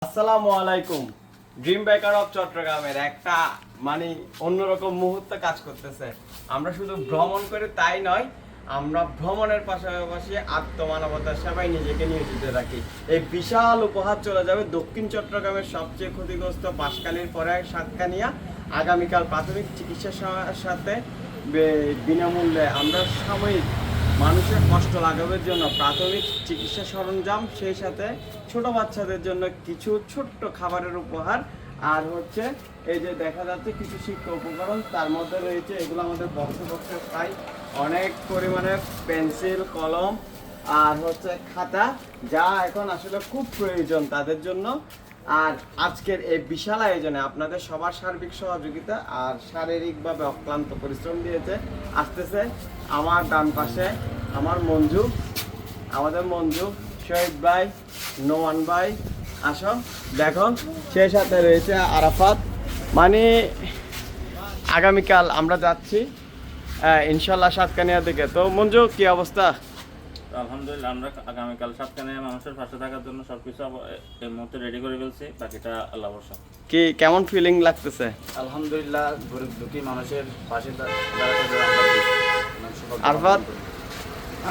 আসসালামু আলাইকুম। Dream biker of চট্টগ্রামের একটা অন্যরকম মুহূর্তে কাজ করতেছে। আমরা শুধু ভ্রমণ করে তাই নয়, আমরা ভ্রমণের পাশাপাশি আত্মমানবতার সেবায় নিজেকে নিয়োজিত রাখি। এই বিশাল উপহার চলে যাবে দক্ষিণ চট্টগ্রামের সবচেয়ে ক্ষতিগ্রস্ত বাঁশখালীর পরে সাতকানিয়া। আগামীকাল প্রাথমিক চিকিৎসার সাথে বিনামূল্যে আমরা সাময়িক মানুষের কষ্ট লাঘবের জন্য প্রাথমিক চিকিৎসা সরঞ্জাম, সেই সাথে ছোট বাচ্চাদের জন্য কিছু ছোট্ট খাবারের উপহার, আর হচ্ছে এই যে দেখা যাচ্ছে কিছু শিক্ষা উপকরণ, তার মধ্যে রয়েছে এগুলো আমাদের বক্সে প্রায় অনেক পরিমাণে পেন্সিল, কলম আর হচ্ছে খাতা, যা এখন আসলে খুব প্রয়োজন তাদের জন্য। আর আজকের এই বিশাল আয়োজনে আপনাদের সবার সার্বিক সহযোগিতা আর শারীরিকভাবে অক্লান্ত পরিশ্রম দিয়েছে আসতেছে আমার ডান পাশে আমার মঞ্জু, আমাদের মঞ্জু, শহীদ ভাই, নোমান ভাই, আসো দেখো, সেই সাথে রয়েছে আরাফাত। আগামীকাল আমরা যাচ্ছি ইনশাল্লাহ সাতকানিয়ার দিকে। তো মঞ্জু, কি অবস্থা? আলহামদুলিল্লাহ, আমরা আগামীকাল সাতকানিয়া মানুষের পাশে থাকার জন্য সবকিছু এই মুহূর্তে রেডি করে ফেলছি, বাকিটা আল্লাহ ভরসা। কি কেমন ফিলিং লাগতেছে? আলহামদুলিল্লাহ, গরিব দুঃখী মানুষের পাশে আরফাত?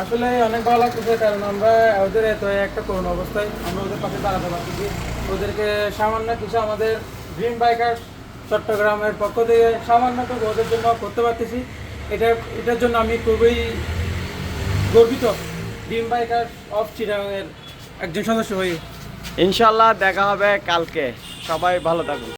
আসলে অনেক ভালো লাগতেছে, কারণ আমরা ওদের এত একটা করুণ অবস্থায় আমরা ওদের পাশে দাঁড়াতে পারতেছি। ওদেরকে সামান্য কিছু আমাদের ড্রিম বাইকার চট্টগ্রামের পক্ষ থেকে সামান্য কিছু ওদের জন্য করতে পারতেছি। এটার জন্য আমি খুবই গর্বিত, ড্রিম বাইকার অফ চিটাগাংয়ের একজন সদস্য হয়ে। ইনশাল্লাহ দেখা হবে কালকে, সবাই ভালো থাকুন।